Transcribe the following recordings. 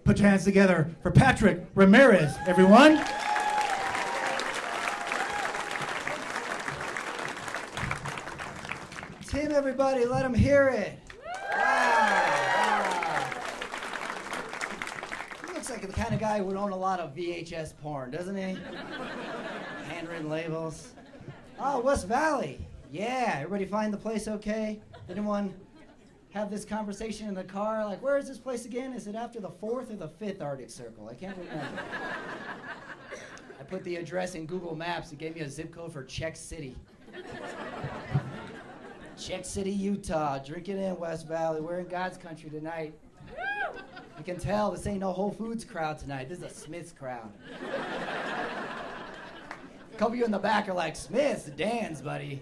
Put your hands together for Patrick Ramirez, everyone. Tim, everybody, let him hear it. Wow. He looks like the kind of guy who would own a lot of VHS porn, doesn't he? Handwritten labels. Oh, West Valley. Yeah, everybody find the place okay? Anyone have this conversation in the car? Like, where is this place again? Is it after the 4th or the 5th Arctic Circle? I can't remember. I put the address in Google Maps. It gave me a zip code for Czech City. Czech City, Utah. Drink it in, West Valley. We're in God's country tonight. You can tell this ain't no Whole Foods crowd tonight. This is a Smith's crowd. A couple of you in the back are like, Smith's, Dan's, buddy.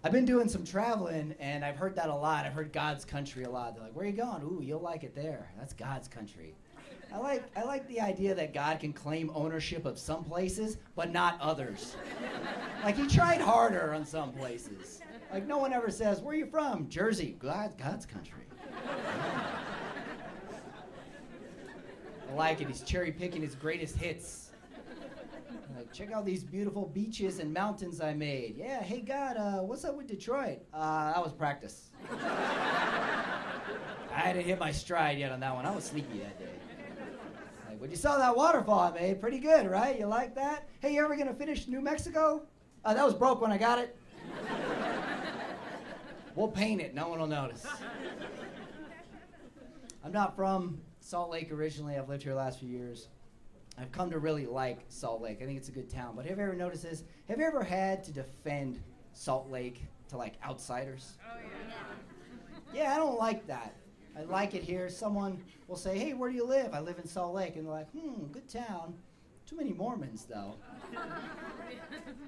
I've been doing some traveling, and I've heard that a lot. I've heard God's country a lot. They're like, where are you going? Ooh, you'll like it there. That's God's country. I like the idea that God can claim ownership of some places, but not others. Like, he tried harder on some places. Like, no one ever says, where are you from? Jersey. God's country. I like it. He's cherry picking his greatest hits. Like, check out these beautiful beaches and mountains I made. Yeah, hey God, what's up with Detroit? That was practice. I hadn't hit my stride yet on that one. I was sneaky that day. Like, when you saw that waterfall I made, pretty good, right? You like that? Hey, you ever gonna finish New Mexico? That was broke when I got it. We'll paint it, no one will notice. I'm not from Salt Lake originally. I've lived here the last few years. I've come to really like Salt Lake. I think it's a good town. But have you ever noticed this? Have you ever had to defend Salt Lake to, like, outsiders? Oh, yeah. Yeah, I don't like that. I like it here. Someone will say, hey, where do you live? I live in Salt Lake. And they're like, good town. Too many Mormons, though.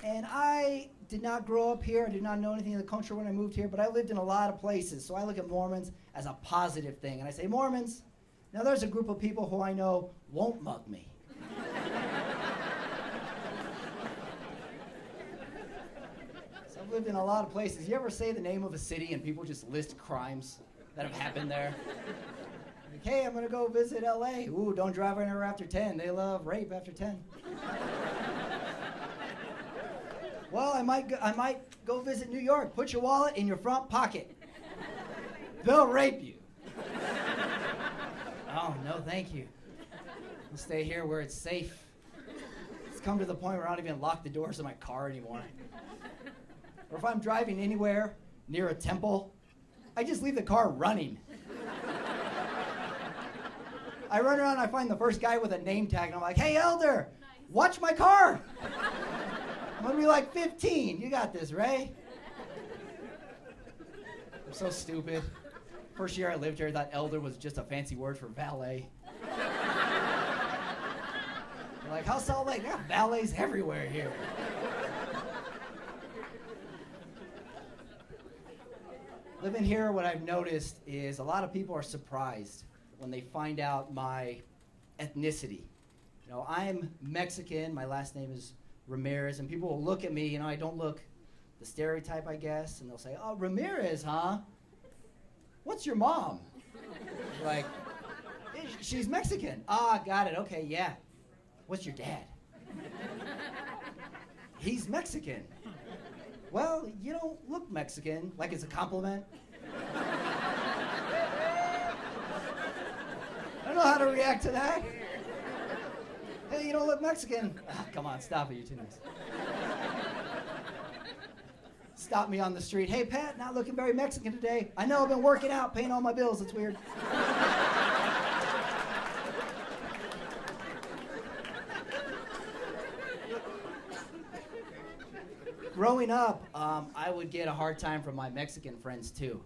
And I did not grow up here. I did not know anything of the culture when I moved here. But I lived in a lot of places. So I look at Mormons as a positive thing. And I say, Mormons, now there's a group of people who I know won't mug me. So I've lived in a lot of places. You ever say the name of a city and people just list crimes that have happened there? Like, hey, I'm going to go visit LA. Ooh, don't drive in there after 10. They love rape after 10. Well, I might go visit New York. Put your wallet in your front pocket. They'll rape you. Oh, no, thank you. I'll stay here where it's safe. It's come to the point where I don't even lock the doors of my car anymore. Or if I'm driving anywhere near a temple, I just leave the car running. I run around and I find the first guy with a name tag, and I'm like, hey, elder, watch my car. I'm going to be like 15. You got this, Ray. I'm so stupid. First year I lived here, I thought elder was just a fancy word for valet. Like, how's Salt Lake? They got valets everywhere here. Living here, what I've noticed is a lot of people are surprised when they find out my ethnicity. You know, I'm Mexican. My last name is Ramirez, and people will look at me. You know, I don't look the stereotype, I guess, and they'll say, "Oh, Ramirez, huh? What's your mom?" Like, she's Mexican. Ah, got it. Okay, yeah. What's your dad? He's Mexican. Well, you don't look Mexican, like it's a compliment. I don't know how to react to that. Hey, you don't look Mexican. Oh, come on, stop it, you're too nice. Stop me on the street. Hey, Pat, not looking very Mexican today. I know, I've been working out, paying all my bills. It's weird. Growing up, I would get a hard time from my Mexican friends, too,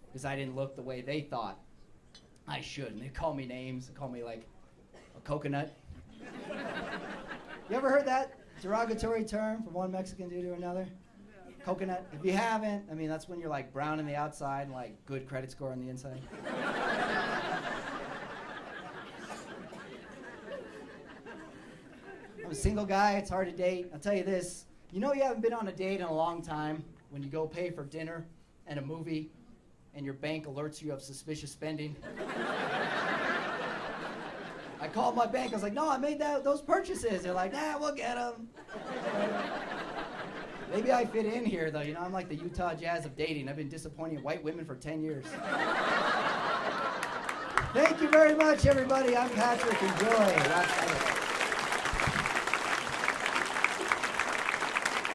because I didn't look the way they thought I should. And they'd call me names. They'd call me, like, a coconut. You ever heard that derogatory term from one Mexican dude to another? Coconut. If you haven't, I mean, that's when you're, like, brown on the outside and, like, good credit score on the inside. I'm a single guy. It's hard to date. I'll tell you this. You know you haven't been on a date in a long time when you go pay for dinner and a movie, and your bank alerts you of suspicious spending. I called my bank. I was like, no, I made those purchases. They're like, nah, we'll get them. Maybe I fit in here, though. You know, I'm like the Utah Jazz of dating. I've been disappointing white women for 10 years. Thank you very much, everybody. I'm Patrick. Enjoy.